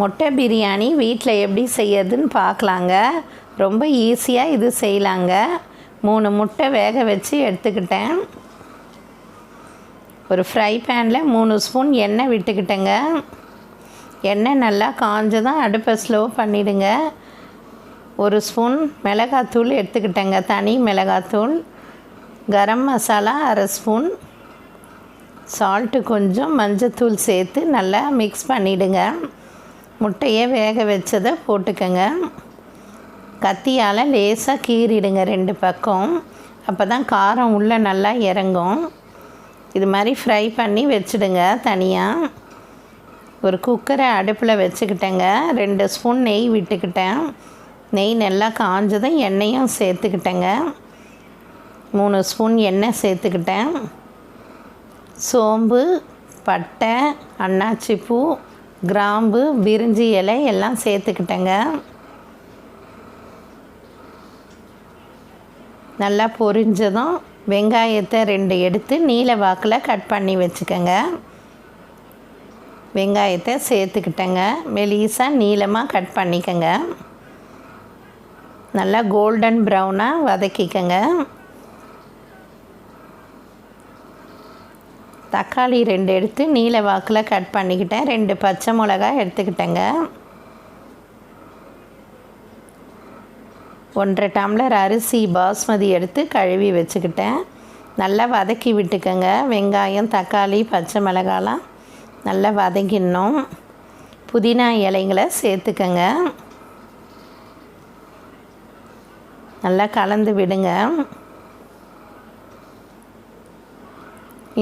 முட்டை பிரியாணி வீட்டில் எப்படி செய்யறதுன்னு பார்க்கலாங்க. ரொம்ப ஈஸியாக இது செய்யலாங்க. 3 முட்டை வேக வச்சு எடுத்துக்கிட்டேன். ஒரு ஃப்ரை பேனில் 3 ஸ்பூன் எண்ணெய் விட்டுக்கிட்டேங்க. எண்ணெய் நல்லா காஞ்சதும் அடுப்பை ஸ்லோ பண்ணிவிடுங்க. 1 ஸ்பூன் மிளகாத்தூள் எடுத்துக்கிட்டேங்க, தனி மிளகாத்தூள். கரம் மசாலா 1/2 ஸ்பூன், சால்ட்டு கொஞ்சம், மஞ்சத்தூள் சேர்த்து நல்லா மிக்ஸ் பண்ணிவிடுங்க. முட்டையை வேக வச்சதை போட்டுக்கங்க. கத்தியால் லேசாக கீறிடுங்க 2 பக்கம். அப்போ தான் காரம் உள்ளே நல்லா இறங்கும். இது மாதிரி ஃப்ரை பண்ணி வச்சுடுங்க தனியாக. ஒரு குக்கரை அடுப்பில் வச்சுக்கிட்டேங்க. 2 ஸ்பூன் நெய் விட்டுக்கிட்டேன். நெய் நல்லா காஞ்சதும் எண்ணெயும் சேர்த்துக்கிட்டேங்க. 3 ஸ்பூன் எண்ணெய் சேர்த்துக்கிட்டேன். சோம்பு, பட்டை, அன்னாச்சிப்பூ, கிராம்பு, பிரிஞ்சி இலை எல்லாம் சேர்த்துக்கிட்டேங்க. நல்லா பொரிஞ்சதும் வெங்காயத்தை 2 எடுத்து நீல வாக்கில் கட் பண்ணி வச்சுக்கோங்க. வெங்காயத்தை சேர்த்துக்கிட்டேங்க. மெலிசாக நீளமாக கட் பண்ணிக்கோங்க. நல்லா கோல்டன் ப்ரௌனாக வதக்கிக்கங்க. தக்காளி 2 எடுத்து நீல வாக்கில் கட் பண்ணிக்கிட்டேன். 2 பச்சை மிளகாய் எடுத்துக்கிட்டேங்க. 1/2 டம்ளர் அரிசி பாஸ்மதி எடுத்து கழுவி வச்சுக்கிட்டேன். நல்லா வதக்கி விட்டுக்கோங்க. வெங்காயம், தக்காளி, பச்சை மிளகாலாம் நல்லா வதக்கிடணும். புதினா இலைங்களை சேர்த்துக்கங்க. நல்லா கலந்து விடுங்க.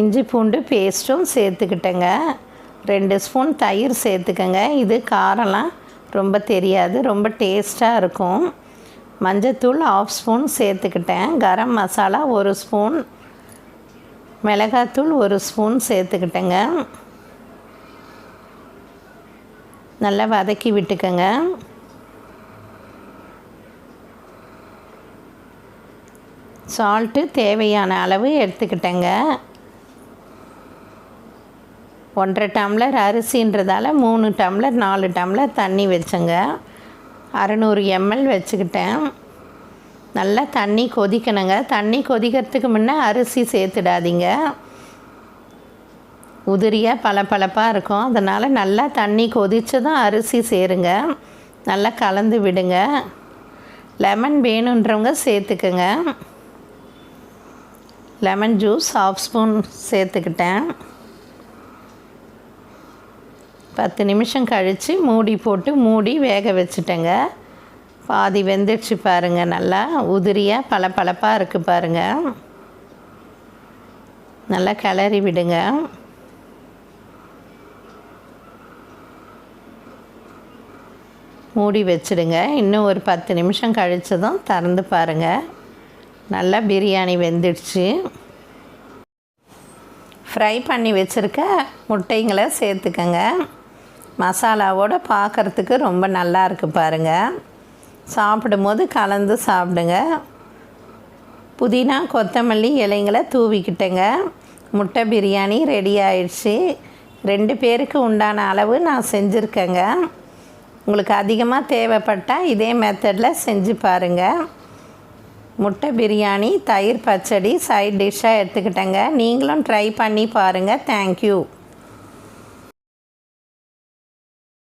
இஞ்சி பூண்டு பேஸ்ட்டும் சேர்த்துக்கிட்டேங்க. 2 ஸ்பூன் தயிர் சேர்த்துக்கங்க. இது காரம்லாம் ரொம்ப தெரியாது, ரொம்ப டேஸ்ட்டாக இருக்கும். மஞ்சத்தூள் 1/2 ஸ்பூன் சேர்த்துக்கிட்டேன். கரம் மசாலா 1 ஸ்பூன், மிளகாத்தூள் 1 ஸ்பூன் சேர்த்துக்கிட்டேங்க. நல்லா வதக்கி விட்டுக்கங்க. சால்ட்டு தேவையான அளவு எடுத்துக்கிட்டேங்க. 1/2 டம்ளர் அரிசின்றதால 3 டம்ளர் 4 டம்ளர் தண்ணி வச்சேங்க. 600 ml வச்சுக்கிட்டேன். நல்லா தண்ணி கொதிக்கணுங்க. தண்ணி கொதிக்கிறதுக்கு முன்னே அரிசி சேர்த்துடாதீங்க. உதிரியாக பளபளப்பாக இருக்கும். அதனால் நல்லா தண்ணி கொதித்ததும் அரிசி சேருங்க. நல்லா கலந்து விடுங்க. லெமன் வேணுன்றவங்க சேர்த்துக்குங்க. லெமன் ஜூஸ் 1/2 ஸ்பூன் சேர்த்துக்கிட்டேன். 10 நிமிஷம் கழித்து மூடி போட்டு மூடி வேக வச்சுட்டேங்க. பாதி வெந்துடுச்சு பாருங்கள். நல்லா உதிரியாக பளபளப்பாக இருக்குது பாருங்கள். நல்லா கிளறி விடுங்க. மூடி வச்சுடுங்க. இன்னும் ஒரு 10 நிமிஷம் கழித்ததும் திறந்து பாருங்கள். நல்லா பிரியாணி வெந்துடுச்சு. ஃப்ரை பண்ணி வச்சுருக்க முட்டைங்களை சேர்த்துக்கங்க. மசாலாவோடு பார்க்குறதுக்கு ரொம்ப நல்லா இருக்குது பாருங்கள். சாப்பிடும்போது கலந்து சாப்பிடுங்க. புதினா, கொத்தமல்லி இலைங்களை தூவிக்கிட்டேங்க. முட்டை பிரியாணி ரெடி ஆயிடுச்சு. 2 பேருக்கு உண்டான அளவு நான் செஞ்சுருக்கேங்க. உங்களுக்கு அதிகமாக தேவைப்பட்டால் இதே மெத்தடில் செஞ்சு பாருங்கள். முட்டை பிரியாணி, தயிர் பச்சடி சைட் டிஷ்ஷாக எடுத்துக்கிட்டேங்க. நீங்களும் ட்ரை பண்ணி பாருங்கள். தேங்க்யூ.